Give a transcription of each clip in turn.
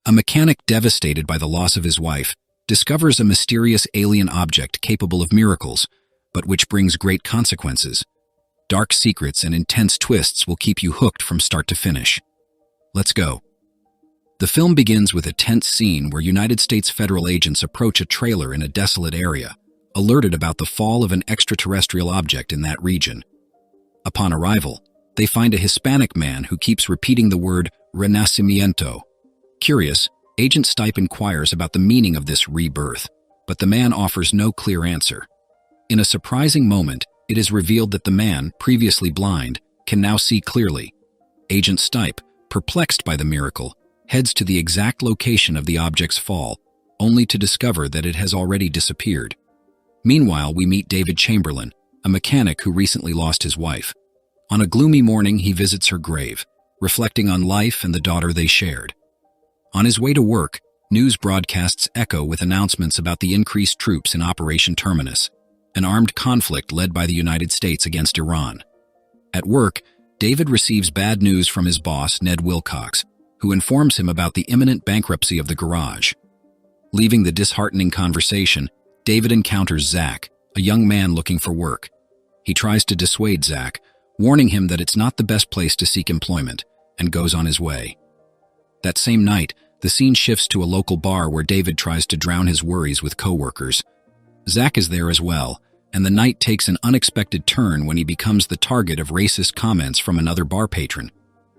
A mechanic devastated by the loss of his wife discovers a mysterious alien object capable of miracles, but which brings great consequences. Dark secrets and intense twists will keep you hooked from start to finish. Let's go. The film begins with a tense scene where United States federal agents approach a trailer in a desolate area, alerted about the fall of an extraterrestrial object in that region. Upon arrival, they find a Hispanic man who keeps repeating the word renacimiento. Curious, Agent Stipe inquires about the meaning of this rebirth, but the man offers no clear answer. In a surprising moment, it is revealed that the man, previously blind, can now see clearly. Agent Stipe, perplexed by the miracle, heads to the exact location of the object's fall, only to discover that it has already disappeared. Meanwhile, we meet David Chamberlain, a mechanic who recently lost his wife. On a gloomy morning, he visits her grave, reflecting on life and the daughter they shared. On his way to work, news broadcasts echo with announcements about the increased troops in Operation Terminus, an armed conflict led by the United States against Iran. At work, David receives bad news from his boss, Ned Wilcox, who informs him about the imminent bankruptcy of the garage. Leaving the disheartening conversation, David encounters Zach, a young man looking for work. He tries to dissuade Zach, warning him that it's not the best place to seek employment, and goes on his way. That same night, the scene shifts to a local bar where David tries to drown his worries with co-workers. Zach is there as well, and the night takes an unexpected turn when he becomes the target of racist comments from another bar patron.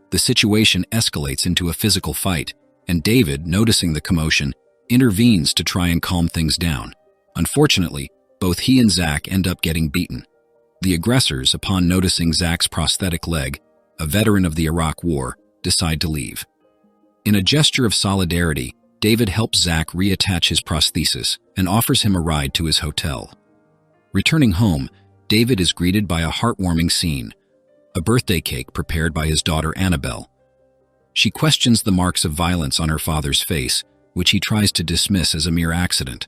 The situation escalates into a physical fight, and David, noticing the commotion, intervenes to try and calm things down. Unfortunately, both he and Zach end up getting beaten. The aggressors, upon noticing Zach's prosthetic leg, a veteran of the Iraq War, decide to leave. In a gesture of solidarity, David helps Zach reattach his prosthesis and offers him a ride to his hotel. Returning home, David is greeted by a heartwarming scene, a birthday cake prepared by his daughter Annabelle. She questions the marks of violence on her father's face, which he tries to dismiss as a mere accident.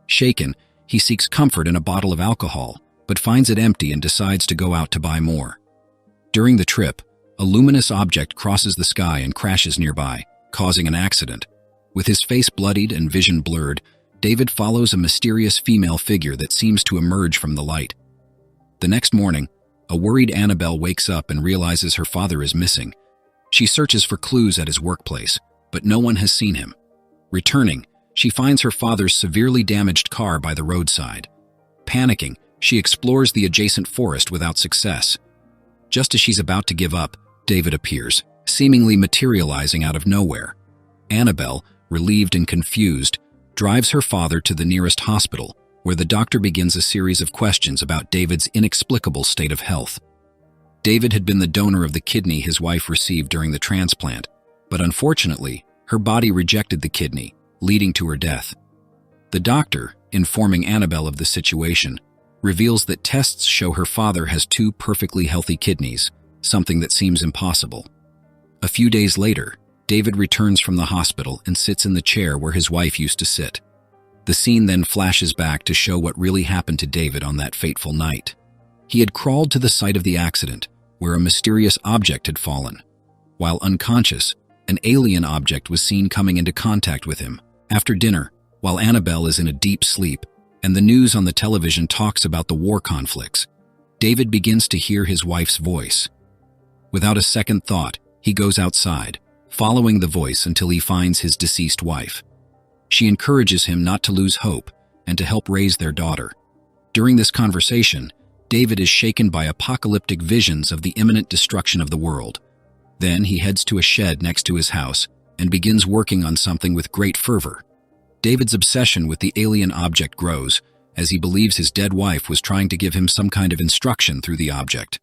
Shaken, he seeks comfort in a bottle of alcohol, but finds it empty and decides to go out to buy more. During the trip, a luminous object crosses the sky and crashes nearby, causing an accident. With his face bloodied and vision blurred, David follows a mysterious female figure that seems to emerge from the light. The next morning, a worried Annabelle wakes up and realizes her father is missing. She searches for clues at his workplace, but no one has seen him. Returning, she finds her father's severely damaged car by the roadside. Panicking, she explores the adjacent forest without success. Just as she's about to give up, David appears, seemingly materializing out of nowhere. Annabelle, relieved and confused, drives her father to the nearest hospital, where the doctor begins a series of questions about David's inexplicable state of health. David had been the donor of the kidney his wife received during the transplant, but unfortunately, her body rejected the kidney, leading to her death. The doctor, informing Annabelle of the situation, reveals that tests show her father has 2 perfectly healthy kidneys, something that seems impossible. A few days later, David returns from the hospital and sits in the chair where his wife used to sit. The scene then flashes back to show what really happened to David on that fateful night. He had crawled to the site of the accident, where a mysterious object had fallen. While unconscious, an alien object was seen coming into contact with him. After dinner, while Annabelle is in a deep sleep, and the news on the television talks about the war conflicts, David begins to hear his wife's voice. Without a second thought, he goes outside, following the voice until he finds his deceased wife. She encourages him not to lose hope and to help raise their daughter. During this conversation, David is shaken by apocalyptic visions of the imminent destruction of the world. Then he heads to a shed next to his house and begins working on something with great fervor. David's obsession with the alien object grows, as he believes his dead wife was trying to give him some kind of instruction through the object.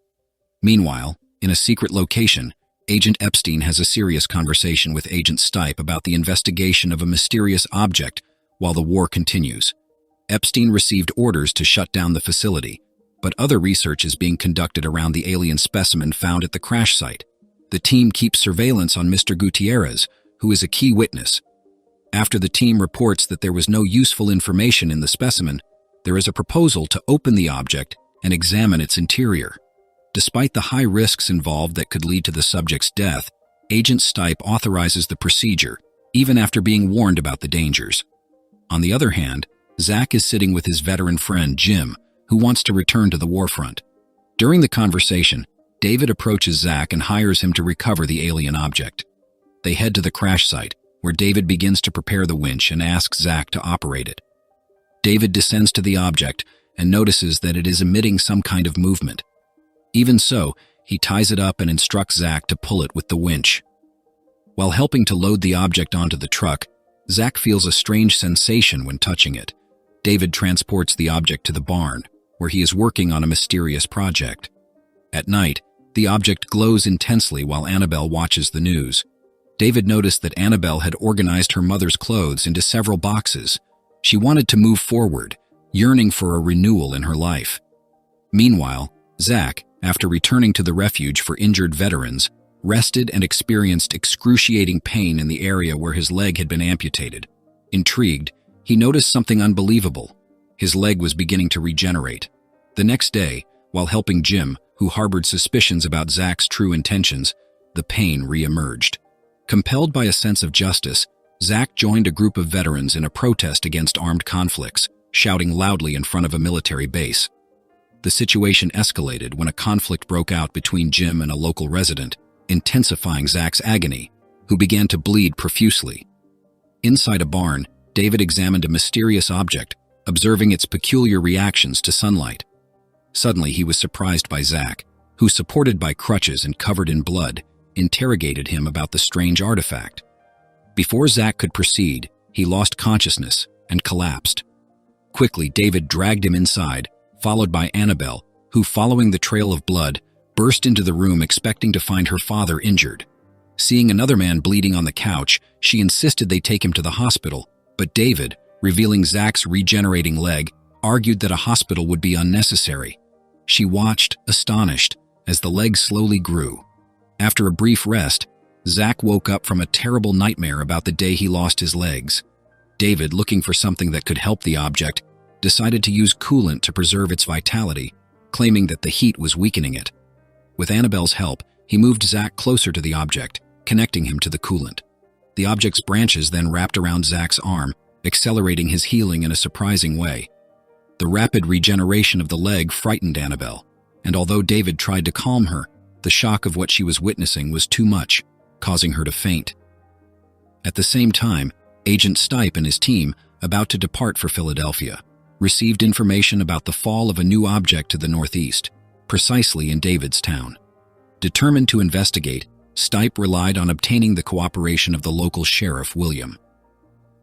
Meanwhile, in a secret location, Agent Epstein has a serious conversation with Agent Stipe about the investigation of a mysterious object while the war continues. Epstein received orders to shut down the facility, but other research is being conducted around the alien specimen found at the crash site. The team keeps surveillance on Mr. Gutierrez, who is a key witness. After the team reports that there was no useful information in the specimen, there is a proposal to open the object and examine its interior. Despite the high risks involved that could lead to the subject's death, Agent Stipe authorizes the procedure, even after being warned about the dangers. On the other hand, Zach is sitting with his veteran friend Jim, who wants to return to the warfront. During the conversation, David approaches Zach and hires him to recover the alien object. They head to the crash site, where David begins to prepare the winch and asks Zach to operate it. David descends to the object and notices that it is emitting some kind of movement. Even so, he ties it up and instructs Zach to pull it with the winch. While helping to load the object onto the truck, Zach feels a strange sensation when touching it. David transports the object to the barn, where he is working on a mysterious project. At night, the object glows intensely while Annabelle watches the news. David noticed that Annabelle had organized her mother's clothes into several boxes. She wanted to move forward, yearning for a renewal in her life. Meanwhile, Zach, after returning to the refuge for injured veterans, rested and experienced excruciating pain in the area where his leg had been amputated. Intrigued, he noticed something unbelievable. His leg was beginning to regenerate. The next day, while helping Jim, who harbored suspicions about Zach's true intentions, the pain re-emerged. Compelled by a sense of justice, Zach joined a group of veterans in a protest against armed conflicts, shouting loudly in front of a military base. The situation escalated when a conflict broke out between Jim and a local resident, intensifying Zach's agony, who began to bleed profusely. Inside a barn, David examined a mysterious object, observing its peculiar reactions to sunlight. Suddenly, he was surprised by Zach, who, supported by crutches and covered in blood, interrogated him about the strange artifact. Before Zach could proceed, he lost consciousness and collapsed. Quickly, David dragged him inside, followed by Annabelle, who, following the trail of blood, burst into the room expecting to find her father injured. Seeing another man bleeding on the couch, she insisted they take him to the hospital, but David, revealing Zach's regenerating leg, argued that a hospital would be unnecessary. She watched, astonished, as the leg slowly grew. After a brief rest, Zach woke up from a terrible nightmare about the day he lost his legs. David, looking for something that could help the object, decided to use coolant to preserve its vitality, claiming that the heat was weakening it. With Annabelle's help, he moved Zach closer to the object, connecting him to the coolant. The object's branches then wrapped around Zach's arm, accelerating his healing in a surprising way. The rapid regeneration of the leg frightened Annabelle, and although David tried to calm her, the shock of what she was witnessing was too much, causing her to faint. At the same time, Agent Stipe and his team, about to depart for Philadelphia, received information about the fall of a new object to the northeast, precisely in David's town. Determined to investigate, Stipe relied on obtaining the cooperation of the local sheriff, William.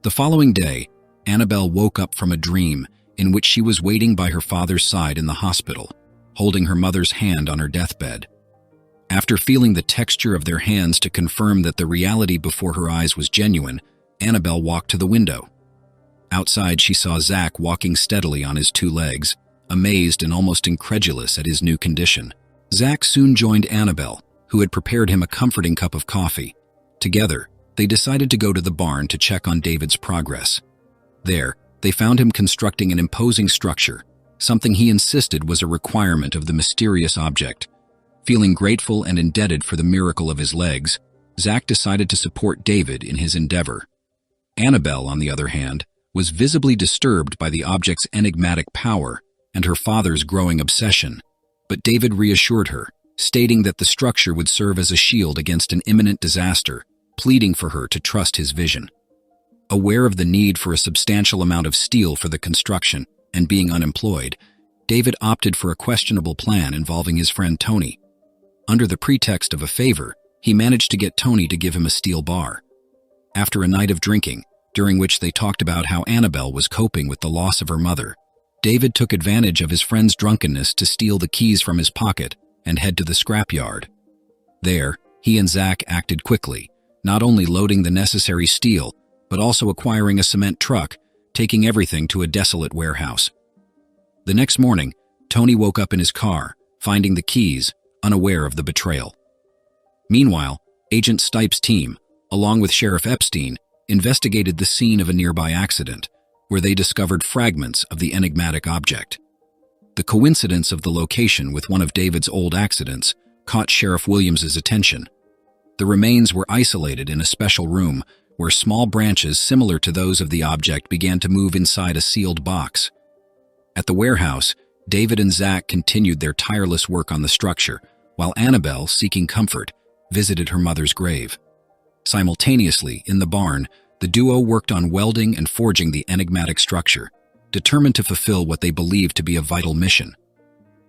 The following day, Annabelle woke up from a dream in which she was waiting by her father's side in the hospital, holding her mother's hand on her deathbed. After feeling the texture of their hands to confirm that the reality before her eyes was genuine, Annabelle walked to the window. Outside, she saw Zach walking steadily on his two legs, amazed and almost incredulous at his new condition. Zach soon joined Annabelle, who had prepared him a comforting cup of coffee. Together, they decided to go to the barn to check on David's progress. There, they found him constructing an imposing structure, something he insisted was a requirement of the mysterious object. Feeling grateful and indebted for the miracle of his legs, Zach decided to support David in his endeavor. Annabelle, on the other hand, was visibly disturbed by the object's enigmatic power and her father's growing obsession, but David reassured her, stating that the structure would serve as a shield against an imminent disaster, pleading for her to trust his vision. Aware of the need for a substantial amount of steel for the construction and being unemployed, David opted for a questionable plan involving his friend Tony. Under the pretext of a favor, he managed to get Tony to give him a steel bar. After a night of drinking, during which they talked about how Annabelle was coping with the loss of her mother, David took advantage of his friend's drunkenness to steal the keys from his pocket and head to the scrapyard. There, he and Zach acted quickly, not only loading the necessary steel, but also acquiring a cement truck, taking everything to a desolate warehouse. The next morning, Tony woke up in his car, finding the keys, unaware of the betrayal. Meanwhile, Agent Stipe's team, along with Sheriff Epstein, investigated the scene of a nearby accident, where they discovered fragments of the enigmatic object. The coincidence of the location with one of David's old accidents caught Sheriff Williams's attention. The remains were isolated in a special room where small branches similar to those of the object began to move inside a sealed box. At the warehouse, David and Zach continued their tireless work on the structure, while Annabelle, seeking comfort, visited her mother's grave. Simultaneously, in the barn, the duo worked on welding and forging the enigmatic structure, determined to fulfill what they believed to be a vital mission.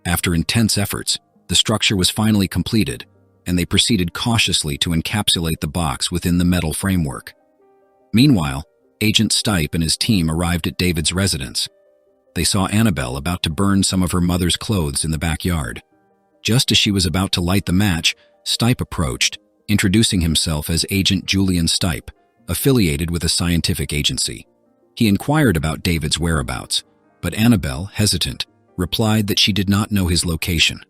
After intense efforts, the structure was finally completed, and they proceeded cautiously to encapsulate the box within the metal framework. Meanwhile, Agent Stipe and his team arrived at David's residence. They saw Annabelle about to burn some of her mother's clothes in the backyard. Just as she was about to light the match, Stipe approached, introducing himself as Agent Julian Stipe, affiliated with a scientific agency. He inquired about David's whereabouts, but Annabelle, hesitant, replied that she did not know his location.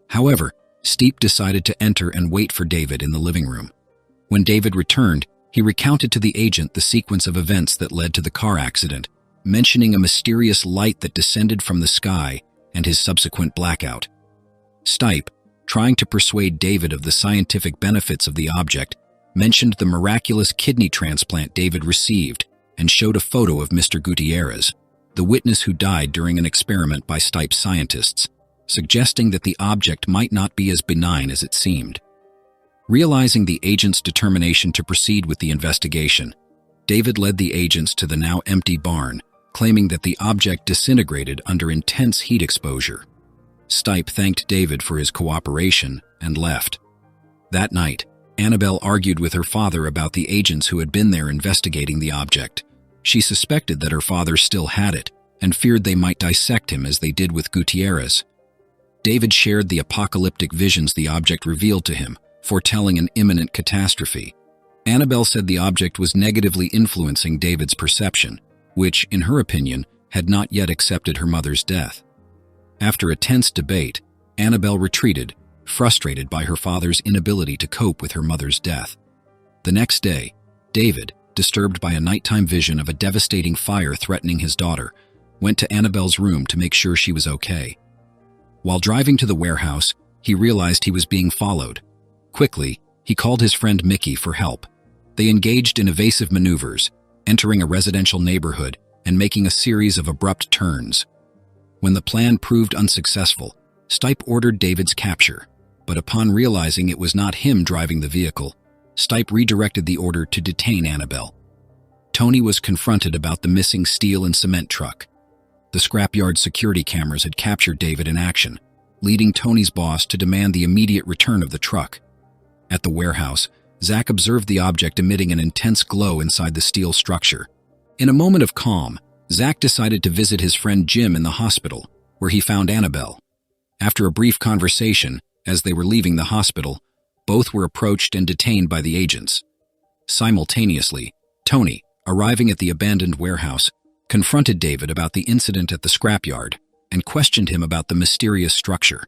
However, Stipe decided to enter and wait for David in the living room. When David returned, he recounted to the agent the sequence of events that led to the car accident, mentioning a mysterious light that descended from the sky and his subsequent blackout. Stipe, trying to persuade David of the scientific benefits of the object, mentioned the miraculous kidney transplant David received and showed a photo of Mr. Gutierrez, the witness who died during an experiment by Stipe's scientists, suggesting that the object might not be as benign as it seemed. Realizing the agent's determination to proceed with the investigation, David led the agents to the now empty barn, claiming that the object disintegrated under intense heat exposure. Stipe thanked David for his cooperation and left. That night, Annabelle argued with her father about the agents who had been there investigating the object. She suspected that her father still had it and feared they might dissect him as they did with Gutierrez. David shared the apocalyptic visions the object revealed to him, foretelling an imminent catastrophe. Annabelle said the object was negatively influencing David's perception, which, in her opinion, had not yet accepted her mother's death. After a tense debate, Annabelle retreated, frustrated by her father's inability to cope with her mother's death. The next day, David, disturbed by a nighttime vision of a devastating fire threatening his daughter, went to Annabelle's room to make sure she was okay. While driving to the warehouse, he realized he was being followed. Quickly, he called his friend Mickey for help. They engaged in evasive maneuvers, entering a residential neighborhood and making a series of abrupt turns. When the plan proved unsuccessful, Stipe ordered David's capture, but upon realizing it was not him driving the vehicle, Stipe redirected the order to detain Annabelle. Tony was confronted about the missing steel and cement truck. The scrapyard security cameras had captured David in action, leading Tony's boss to demand the immediate return of the truck. At the warehouse, Zach observed the object emitting an intense glow inside the steel structure. In a moment of calm, Zach decided to visit his friend Jim in the hospital, where he found Annabelle. After a brief conversation, as they were leaving the hospital, both were approached and detained by the agents. Simultaneously, Tony, arriving at the abandoned warehouse, confronted David about the incident at the scrapyard and questioned him about the mysterious structure.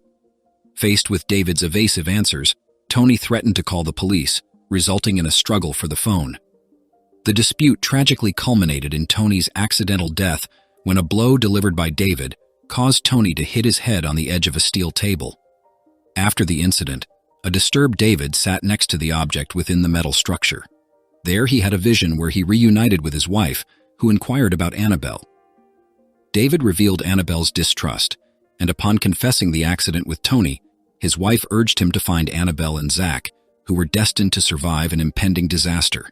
Faced with David's evasive answers, Tony threatened to call the police, resulting in a struggle for the phone. The dispute tragically culminated in Tony's accidental death when a blow delivered by David caused Tony to hit his head on the edge of a steel table. After the incident, a disturbed David sat next to the object within the metal structure. There he had a vision where he reunited with his wife, who inquired about Annabelle. David revealed Annabelle's distrust, and upon confessing the accident with Tony, his wife urged him to find Annabelle and Zach, who were destined to survive an impending disaster.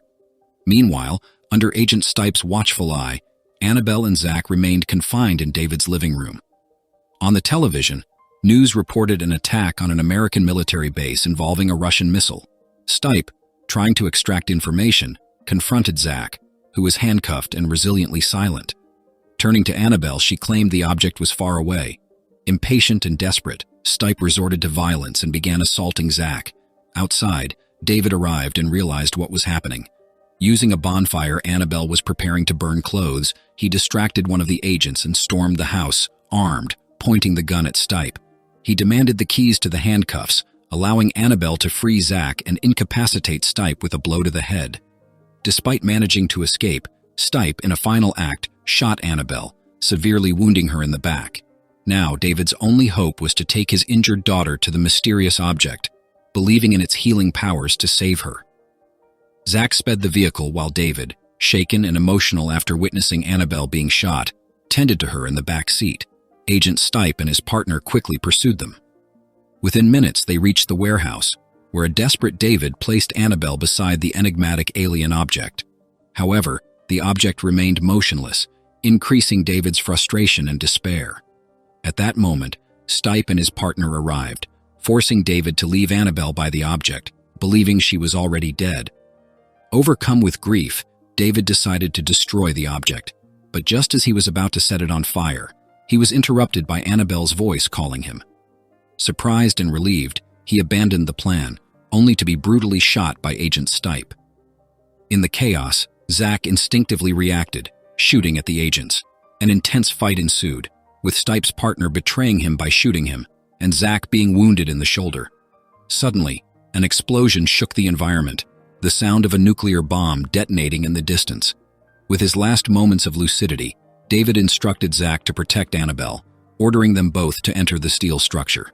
Meanwhile, under Agent Stipe's watchful eye, Annabelle and Zach remained confined in David's living room. On the television, news reported an attack on an American military base involving a Russian missile. Stipe, trying to extract information, confronted Zach, who was handcuffed and resiliently silent. Turning to Annabelle, she claimed the object was far away. Impatient and desperate, Stipe resorted to violence and began assaulting Zach. Outside, David arrived and realized what was happening. Using a bonfire Annabelle was preparing to burn clothes, he distracted one of the agents and stormed the house, armed, pointing the gun at Stipe. He demanded the keys to the handcuffs, allowing Annabelle to free Zach and incapacitate Stipe with a blow to the head. Despite managing to escape, Stipe, in a final act, shot Annabelle, severely wounding her in the back. Now, David's only hope was to take his injured daughter to the mysterious object, believing in its healing powers to save her. Zach sped the vehicle while David, shaken and emotional after witnessing Annabelle being shot, tended to her in the back seat. Agent Stipe and his partner quickly pursued them. Within minutes, they reached the warehouse, where a desperate David placed Annabelle beside the enigmatic alien object. However, the object remained motionless, increasing David's frustration and despair. At that moment, Stipe and his partner arrived, forcing David to leave Annabelle by the object, believing she was already dead. Overcome with grief, David decided to destroy the object, but just as he was about to set it on fire, he was interrupted by Annabelle's voice calling him. Surprised and relieved, he abandoned the plan, only to be brutally shot by Agent Stipe. In the chaos, Zach instinctively reacted, shooting at the agents. An intense fight ensued, with Stipe's partner betraying him by shooting him, and Zach being wounded in the shoulder. Suddenly, an explosion shook the environment, the sound of a nuclear bomb detonating in the distance. With his last moments of lucidity, David instructed Zach to protect Annabelle, ordering them both to enter the steel structure.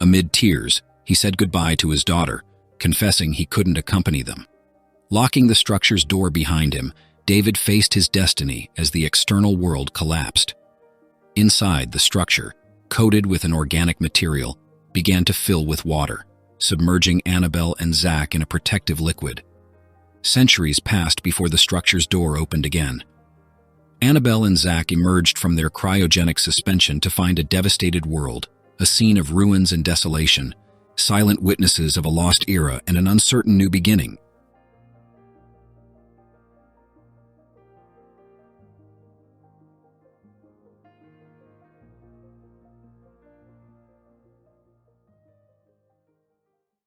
Amid tears, he said goodbye to his daughter, confessing he couldn't accompany them. Locking the structure's door behind him, David faced his destiny as the external world collapsed. Inside, the structure, coated with an organic material, began to fill with water, submerging Annabelle and Zach in a protective liquid. Centuries passed before the structure's door opened again. Annabelle and Zach emerged from their cryogenic suspension to find a devastated world, a scene of ruins and desolation, silent witnesses of a lost era and an uncertain new beginning.